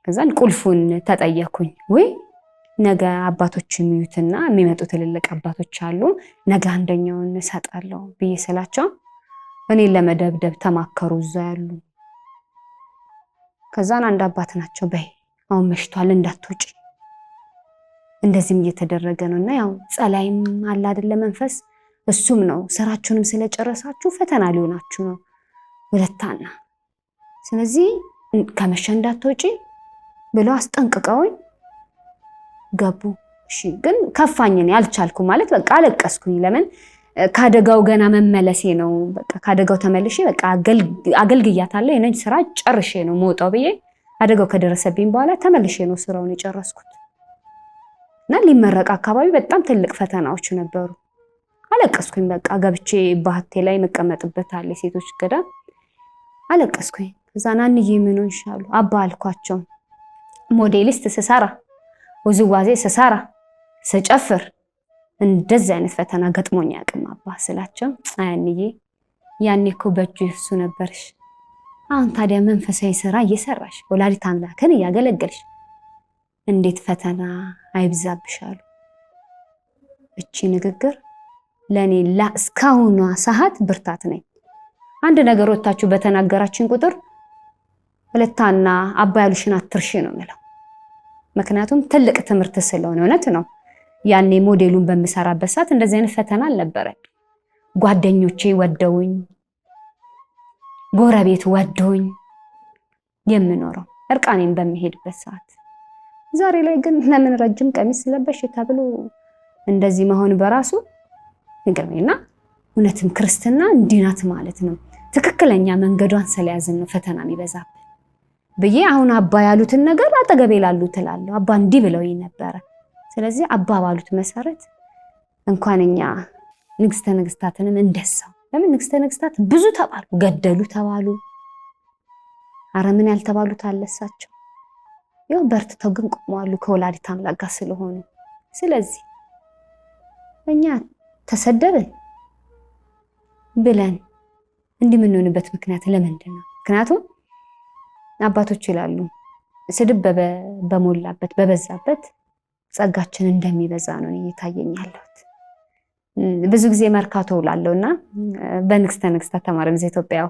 [SPEAKER 1] ከዛን ቁልፉን ተጠየኩኝ። ወይ ነገ አባቶች የሚዩትና የሚመጡ ትልልቅ አባቶች አሉ፣ ነገ አንደኛውን እሰጣለሁ ብዬ ስላቸው እኔን ለመደብደብ ተማከሩ እዛ ያሉ። ከዛን አንድ አባት ናቸው፣ በይ አሁን መሽቷል እንዳትወጪ፣ እንደዚህም እየተደረገ ነውና ያው ጸላይም አለ አይደለ መንፈስ፣ እሱም ነው ስራችሁንም ስለጨረሳችሁ ፈተና ሊሆናችሁ ነው ሁለታና፣ ስለዚህ ከመሸ እንዳትወጪ ብለው አስጠንቅቀውኝ ገቡ። እሺ ግን ከፋኝ፣ እኔ አልቻልኩም ማለት በቃ አለቀስኩኝ። ለምን ካደጋው ገና መመለሴ ነው። በቃ ካደጋው ተመልሼ በቃ አገልግያታለሁ የነኝ ስራ ጨርሼ ነው መውጣው ብዬ አደጋው ከደረሰብኝ በኋላ ተመልሼ ነው ስራውን የጨረስኩት። እና ሊመረቅ አካባቢ በጣም ትልቅ ፈተናዎች ነበሩ። አለቀስኩኝ። በቃ ገብቼ ባህቴ ላይ መቀመጥበት አለ ሴቶች ገዳም አለቀስኩኝ። ከዛ ናንዬ ምን ሆንሻሉ? አባ አልኳቸው። ሞዴሊስት ስሰራ ውዝዋዜ ስሰራ ስጨፍር እንደዚህ አይነት ፈተና ገጥሞኝ ያቅም አባ ስላቸው፣ አያንዬ ያኔ እኮ በእጁ እሱ ነበርሽ፣ አሁን ታዲያ መንፈሳዊ ስራ እየሰራሽ ወላዲተ አምላክን እያገለገልሽ እንዴት ፈተና አይብዛብሻሉ? እቺ ንግግር ለኔ እስካሁኗ ሰዓት ብርታት ነኝ። አንድ ነገር ወጣችሁ በተናገራችን ቁጥር ሁለታና አባ ያሉሽን አትርሺ ነው የምለው። ምክንያቱም ትልቅ ትምህርት ስለሆነ። እውነት ነው። ያኔ ሞዴሉን በምሰራበት ሰዓት እንደዚህ አይነት ፈተና አልነበረም። ጓደኞቼ ወደውኝ፣ ጎረቤት ወደውኝ የምኖረው እርቃኔን በሚሄድበት ሰዓት። ዛሬ ላይ ግን ለምን ረጅም ቀሚስ ለበሽ ተብሎ እንደዚህ መሆን በራሱ ይገርመኝና፣ እውነትም ክርስትና እንዲህ ናት ማለት ነው። ትክክለኛ መንገዷን ስለያዝን ነው ፈተና የሚበዛብን ብዬ አሁን አባ ያሉትን ነገር አጠገቤ ላሉት እላለሁ። አባ እንዲህ ብለውኝ ነበረ። ስለዚህ አባ ባሉት መሰረት እንኳንኛ ንግስተ ነገስታትንም እንደሳው። ለምን ንግስተ ነገስታት ብዙ ተባሉ፣ ገደሉ ተባሉ፣ አረምን ያልተባሉት አለሳቸው። ያው በርትተው ግን ቆመዋሉ ከወላዲተ አምላክ ጋር ስለሆኑ። ስለዚህ እኛ ተሰደብን ብለን እንዲህ የምንሆንበት ምክንያት ለምንድን ነው? ምክንያቱም አባቶች ይላሉ ስድብ በሞላበት በበዛበት ጸጋችን እንደሚበዛ ነው እየታየኝ ያለሁት። ብዙ ጊዜ መርካቶ ውላለሁና በንግስተ ነገስታት ተማሪ ጊዜ ኢትዮጵያ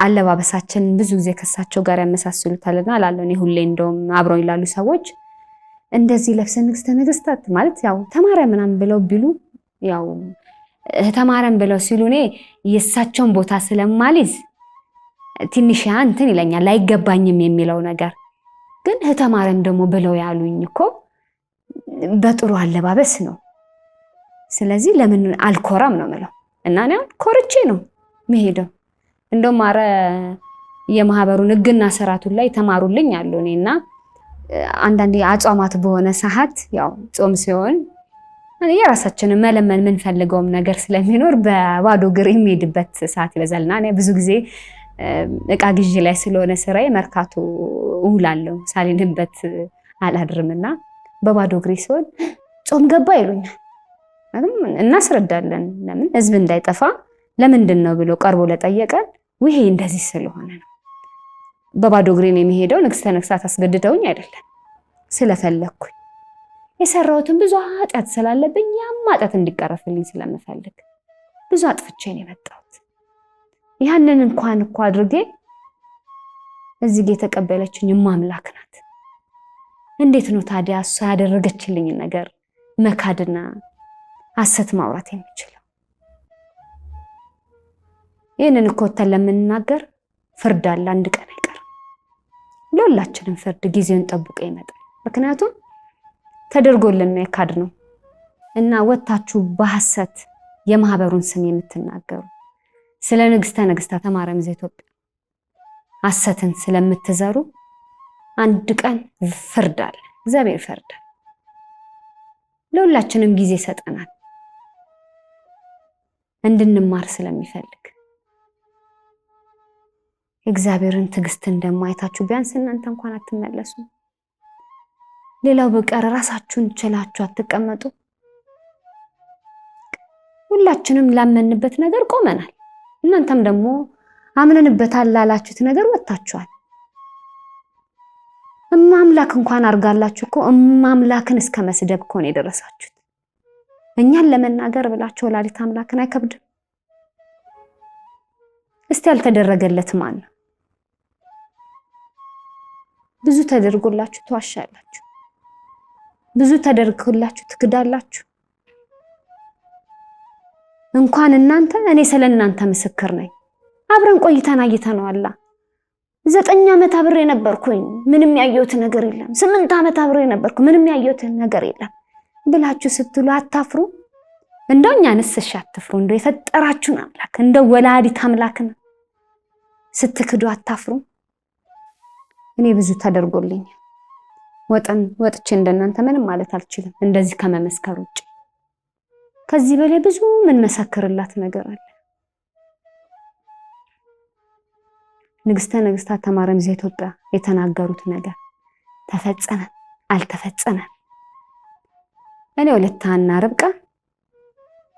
[SPEAKER 1] አለባበሳችን ብዙ ጊዜ ከሳቸው ጋር ያመሳስሉታልና አላለሁ እኔ ሁሌ እንደውም አብረው ይላሉ ሰዎች እንደዚህ ለብሰን ንግስተ ነገስታት ማለት ያው ተማረ ምናምን ብለው ቢሉ ያው ተማረን ብለው ሲሉ እኔ የሳቸውን ቦታ ስለማልይዝ ትንሽ እንትን ይለኛል አይገባኝም የሚለው ነገር ግን ተማረን ደግሞ ብለው ያሉኝ እኮ በጥሩ አለባበስ ነው። ስለዚህ ለምን አልኮራም ነው ማለት እና ነው ኮርቼ ነው መሄደው። እንደውም አረ የማህበሩን ህግና ስርዓቱን ላይ ተማሩልኝ አሉ እኔና አንዳንዴ አጿማት በሆነ ሰዓት ያው ጾም ሲሆን የራሳችንን መለመን ምን ፈልገውም ነገር ስለሚኖር በባዶ እግር የሚሄድበት ሰዓት ይበዛልና እኔ ብዙ ጊዜ እቃ ግዢ ላይ ስለሆነ ስራዬ መርካቶ እውላለሁ ሳልሄድበት አላድርምና በባዶ እግሬ ሲሆን ጾም ገባ ይሉኛል። እናስረዳለን ለምን ህዝብ እንዳይጠፋ ለምንድን ነው ብሎ ቀርቦ ለጠየቀን ይሄ እንደዚህ ስለሆነ ነው። በባዶ እግሬ ነው የሚሄደው ንግስተ ነገስታት አስገድደውኝ አይደለም ስለፈለኩኝ የሰራሁትን ብዙ ኃጢአት ስላለብኝ ያም ኃጢአት እንዲቀረፍልኝ ስለምፈልግ ብዙ አጥፍቼ ነው የመጣሁት። ያንን እንኳን እኮ አድርጌ እዚህ ጋር የተቀበለችኝ ማምላክ ናት። እንዴት ነው ታዲያ እሷ ያደረገችልኝ ነገር መካድና ሐሰት ማውራት የሚችለው? ይህንን እኮ ለምንናገር ፍርድ አለ አንድ ቀን አይቀርም። ለሁላችንም ፍርድ ጊዜውን ጠብቆ ይመጣል። ምክንያቱም ተደርጎልን ነው የካድነው እና ወጣችሁ በሐሰት የማህበሩን ስም የምትናገሩ ስለ ንግስተ ነገስታት ማርያም ዘኢትዮጵያ ሐሰትን ስለምትዘሩ አንድ ቀን ፍርድ አለ። እግዚአብሔር ይፈርዳል። ለሁላችንም ጊዜ ሰጠናል እንድንማር ስለሚፈልግ እግዚአብሔርን ትዕግስት እንደማይታችሁ ቢያንስ እናንተ እንኳን አትመለሱ። ሌላው በቀር ራሳችሁን ችላችሁ አትቀመጡ። ሁላችንም ላመንበት ነገር ቆመናል። እናንተም ደግሞ አምነንበታል ላላችሁት ነገር ወጣችኋል። አምላክ እንኳን አርጋላችሁ እኮ አምላክን እስከ መስደብ እኮ ነው የደረሳችሁት። እኛን ለመናገር ብላችሁ ወላዲተ አምላክን አይከብድም? እስቲ ያልተደረገለት ማን ነው? ብዙ ተደርጎላችሁ ተዋሻላችሁ። ብዙ ተደርጎላችሁ ትክዳላችሁ። እንኳን እናንተ እኔ ስለናንተ ምስክር ነኝ። አብረን ቆይተን አይተነዋል። 9 ዓመት አብሬ ነበርኩኝ ምንም ያየሁት ነገር የለም። 8 ዓመት አብሬ ነበርኩ ምንም ያየሁት ነገር የለም ብላችሁ ስትሉ አታፍሩ? እንደው እኛንስ እሺ አትፍሩ? እንደው የፈጠራችሁን አምላክ እንደው ወላዲተ አምላክን ስትክዱ አታፍሩ? እኔ ብዙ ተደርጎልኝ ወጥቼ እንደናንተ ምንም ማለት አልችልም እንደዚህ ከመመስከር ውጭ። ከዚህ በላይ ብዙ ምን መሰክርላት ነገር አለ። ንግስተ ነገስታት ማርያም ዘኢትዮጵያ የተናገሩት ነገር ተፈጸመ አልተፈጸመ እኔ ወለተ ሐና ርብቃ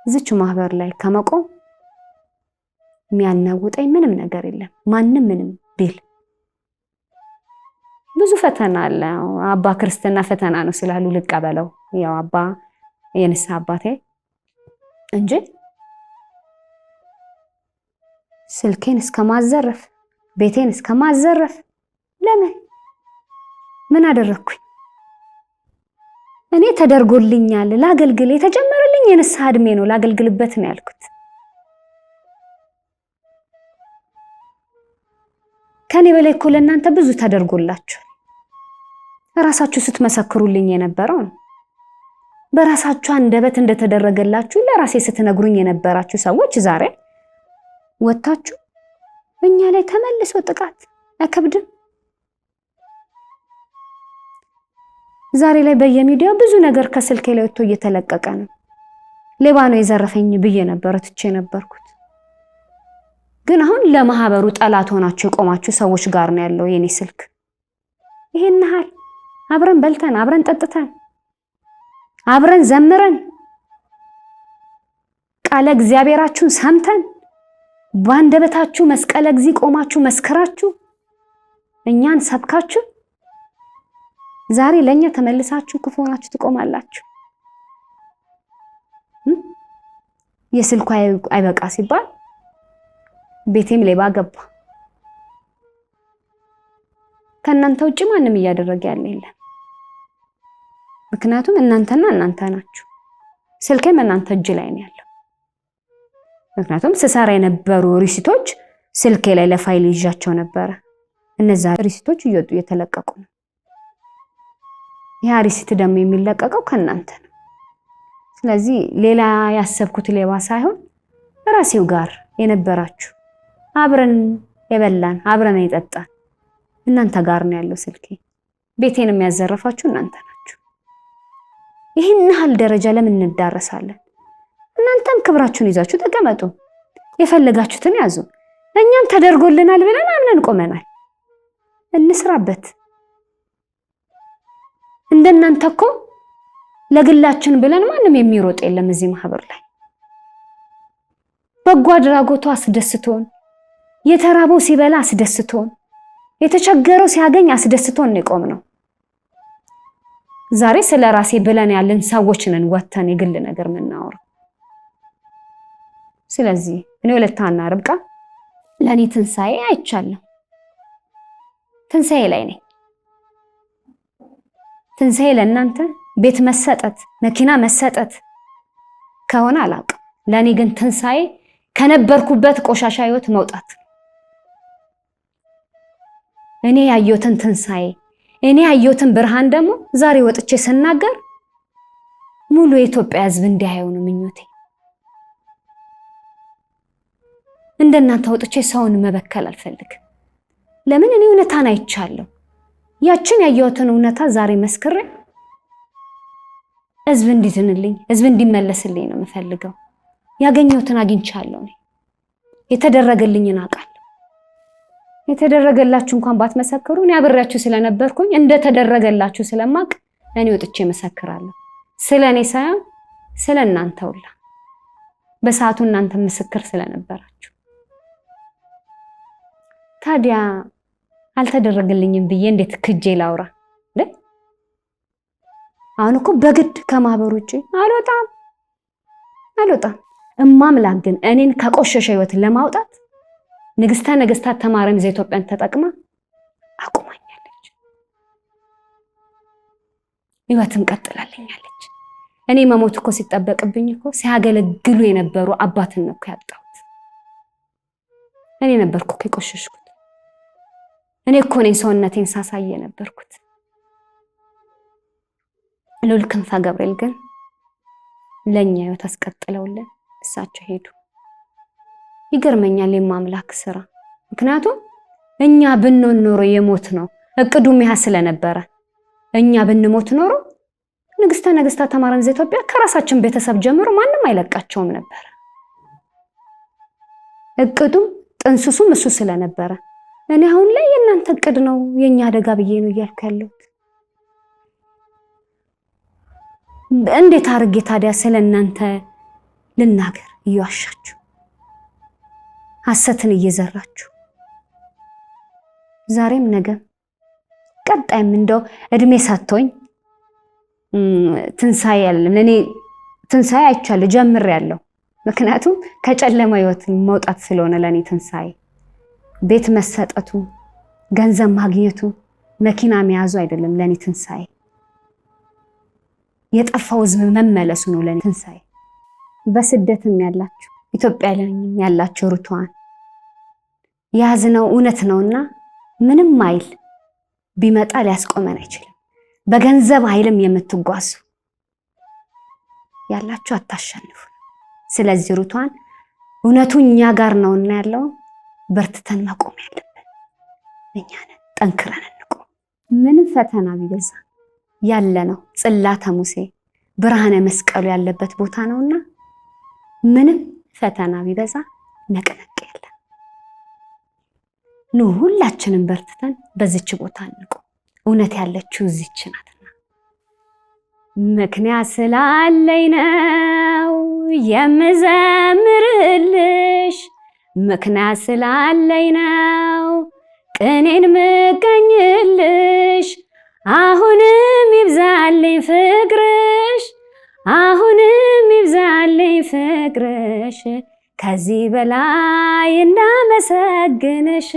[SPEAKER 1] እዚች ማህበር ላይ ከመቆም የሚያናውጠኝ ምንም ነገር የለም። ማንም ምንም ቢል ብዙ ፈተና አለ። አባ ክርስትና ፈተና ነው ስላሉ ልቀበለው ያው አባ የንስሐ አባቴ እንጂ ስልኬን እስከማዘረፍ ቤቴን እስከማዘረፍ ለምን ምን አደረኩኝ? እኔ ተደርጎልኛል ላገልግል። የተጀመረልኝ የንስሐ እድሜ ነው ላገልግልበት ነው ያልኩት። ከኔ በላይ እኮ ለእናንተ ብዙ ተደርጎላችሁ ራሳችሁ ስትመሰክሩልኝ የነበረው ነው። በራሳችሁ አንደበት እንደተደረገላችሁ ለራሴ ስትነግሩኝ የነበራችሁ ሰዎች ዛሬ ወጣችሁ እኛ ላይ ተመልሶ ጥቃት አይከብድም? ዛሬ ላይ በየሚዲያው ብዙ ነገር ከስልኬ ላይ ወጥቶ እየተለቀቀ ነው። ሌባ ነው የዘረፈኝ ብዬ ነበር ትቼ ነበርኩት። ግን አሁን ለማህበሩ ጠላት ሆናችሁ የቆማችሁ ሰዎች ጋር ነው ያለው የኔ ስልክ። ይሄን ያህል አብረን በልተን አብረን ጠጥተን አብረን ዘምረን ቃለ እግዚአብሔራችሁን ሰምተን ባንደበታችሁ መስቀለ እግዚእ ቆማችሁ መስከራችሁ እኛን ሰብካችሁ ዛሬ ለኛ ተመልሳችሁ ክፉ ሆናችሁ ትቆማላችሁ። የስልኩ አይበቃ ሲባል ቤቴም ሌባ ገባ፣ ከእናንተ ውጪ ማንም እያደረገ ያለ የለም። ምክንያቱም እናንተና እናንተ ናችሁ። ስልኬም እናንተ እጅ ላይ ነው ያለው። ምክንያቱም ስሰራ የነበሩ ሪሲቶች ስልኬ ላይ ለፋይል ይዣቸው ነበረ። እነዛ ሪሲቶች እየወጡ እየተለቀቁ ነው። ያ ሪሲት ደግሞ የሚለቀቀው ከእናንተ ነው። ስለዚህ ሌላ ያሰብኩት ሌባ ሳይሆን ራሴው ጋር የነበራችሁ አብረን የበላን አብረን የጠጣን እናንተ ጋር ነው ያለው ስልኬ። ቤቴን የሚያዘረፋችሁ እናንተ ናችሁ። ይህን ያህል ደረጃ ለምን እንዳረሳለን? እናንተም ክብራችሁን ይዛችሁ ተቀመጡ፣ የፈለጋችሁትን ያዙ። እኛም ተደርጎልናል ብለን አምነን ቆመናል። እንስራበት። እንደናንተ እኮ ለግላችን ብለን ማንም የሚሮጥ የለም እዚህ ማህበር ላይ። በጎ አድራጎቱ አስደስቶን፣ የተራበው ሲበላ አስደስቶን፣ የተቸገረው ሲያገኝ አስደስቶን የቆም ነው። ዛሬ ስለ ራሴ ብለን ያለን ሰዎች ነን ወተን የግል ነገር ምናወራ። ስለዚህ እኔ ወለታና ርብቃ ለኔ ትንሳኤ አይቻለሁ። ትንሳኤ ላይ ነኝ። ትንሳኤ ለእናንተ ቤት መሰጠት መኪና መሰጠት ከሆነ አላውቅም። ለኔ ግን ትንሳኤ ከነበርኩበት ቆሻሻ ህይወት መውጣት። እኔ ያየሁትን ትንሳኤ እኔ ያየሁትን ብርሃን ደግሞ ዛሬ ወጥቼ ስናገር ሙሉ የኢትዮጵያ ህዝብ እንዲያየው ነው ምኞቴ። እንደናንተ ወጥቼ ሰውን መበከል አልፈልግም። ለምን እኔ እውነታን አይቻለሁ። ያችን ያየሁትን እውነታ ዛሬ መስክሬ ህዝብ እንዲድንልኝ ህዝብ እንዲመለስልኝ ነው የምፈልገው። ያገኘሁትን አግኝቻለሁ። እኔ የተደረገልኝን አውቃለሁ። የተደረገላችሁ እንኳን ባትመሰክሩ እኔ አብሬያችሁ ስለነበርኩኝ እንደተደረገላችሁ ስለማቅ እኔ ወጥቼ መሰክራለሁ። ስለኔ ሳይሆን ስለናንተ ሁላ በሰዓቱ እናንተ ምስክር ስለነበራችሁ። ታዲያ አልተደረገልኝም ብዬ እንዴት ክጄ ላውራ? አሁን እኮ በግድ ከማህበሩ ውጪ አልወጣም። እማምላክ ግን እኔን ከቆሸሸ ህይወት ለማውጣት ንግስተ ነገስታት ተማረም ዘኢትዮጵያን ተጠቅማ አቁማኛለች። ህይወትን ቀጥላለኛለች። እኔ መሞት እኮ ሲጠበቅብኝ እኮ ሲያገለግሉ የነበሩ አባትን ነው ያጣሁት። እኔ ነበርኩ እኮ የቆሸሽኩት። እኔ እኮ ነኝ ሰውነቴን ሳሳየ ነበርኩት። ልዑል ክንፈ ገብርኤል ግን ለኛ ህይወት አስቀጥለውልን እሳቸው ሄዱ። ይገርመኛል የማምላክ ስራ። ምክንያቱም እኛ ብንኖር ኖሮ የሞት ነው እቅዱም ይሄ ስለነበረ እኛ ብንሞት ኖሮ ንግስተ ነገስታት ተማረም ዘኢትዮጵያ ከራሳችን ቤተሰብ ጀምሮ ማንም አይለቃቸውም ነበር። እቅዱም ጥንስሱም እሱ ስለነበረ እኔ አሁን ላይ የእናንተ እቅድ ነው የኛ አደጋ ብዬ ነው እያልኩ ያለሁት። እንዴት አርጌ ታዲያ ስለናንተ ልናገር? እየዋሻችሁ ሐሰትን እየዘራችሁ ዛሬም ነገም ቀጣይም እንደው እድሜ ሰጥቶኝ ትንሳኤ ያለን እኔ ትንሳኤ አይቻለሁ ጀምሬያለሁ። ምክንያቱም ከጨለማ ህይወት መውጣት ስለሆነ ለኔ ትንሳኤ ቤት መሰጠቱ ገንዘብ ማግኘቱ መኪና መያዙ አይደለም ለኔ ትንሳኤ። የጠፋው ህዝብ መመለሱ ነው ለኔ ትንሳኤ። በስደትም ያላችሁ ኢትዮጵያ ላይ ያላችሁ ሩቷን ያዝነው እውነት ነውና ምንም አይል ቢመጣ ሊያስቆመን አይችልም። በገንዘብ ኃይልም የምትጓዙ ያላችሁ አታሸንፉ። ስለዚህ ሩቷን እውነቱ እኛ ጋር ነውና ያለው በርትተን መቆም ያለብን እኛ ነን። ጠንክረን እንቆም። ምንም ፈተና ቢበዛ ያለ ነው ጽላተ ሙሴ ብርሃነ መስቀሉ ያለበት ቦታ ነውና ምንም ፈተና ቢበዛ ነቅነቅ ያለ ነው። ሁላችንም በርትተን በዚች ቦታ እንቆም። እውነት ያለችው እዚች ናትና ምክንያት ስላለኝ ነው የምዘምርልሽ፣ ምክንያት ስላለኝ ነው ቅኔን ምቀኝልሽ። አሁንም ይብዛልኝ ፍቅርሽ፣ አሁንም ይብዛልኝ ፍቅርሽ፣ ከዚህ በላይ እንዳመሰግንሽ።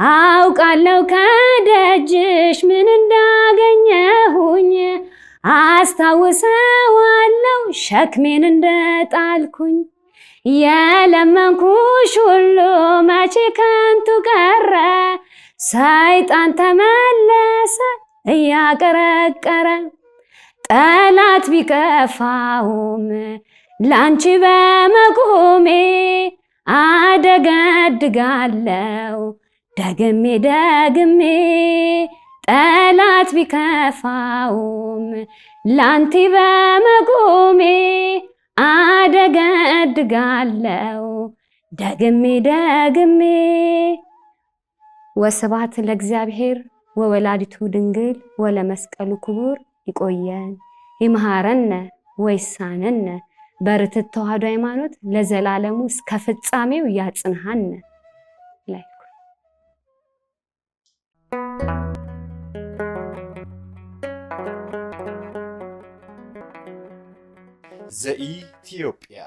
[SPEAKER 1] አውቃለሁ ከደጅሽ ምን እንዳገኘሁኝ አስታውሰዋለሁ ሸክሜን እንደጣልኩኝ የለመንኩሽ ሁሉ መቼ ከንቱ ቀረ ሰይጣን ተመለሰ እያቀረቀረ ጠላት ቢከፋውም ላንቺ በመቆሜ አደገድጋለሁ ደግሜ ደግሜ ጠላት ቢከፋውም ላንቲ በመቆሜ አደገድጋለሁ ደግሜ ደግሜ። ወስብሐት ለእግዚአብሔር ወወላዲቱ ድንግል ወለመስቀሉ ክቡር። ይቆየን ይምሃረነ ወይሳነነ በርትዕ ተዋሕዶ ሃይማኖት ለዘላለሙ እስከ ፍጻሜው ያጽንሐነ።
[SPEAKER 2] ዘኢትዮጵያ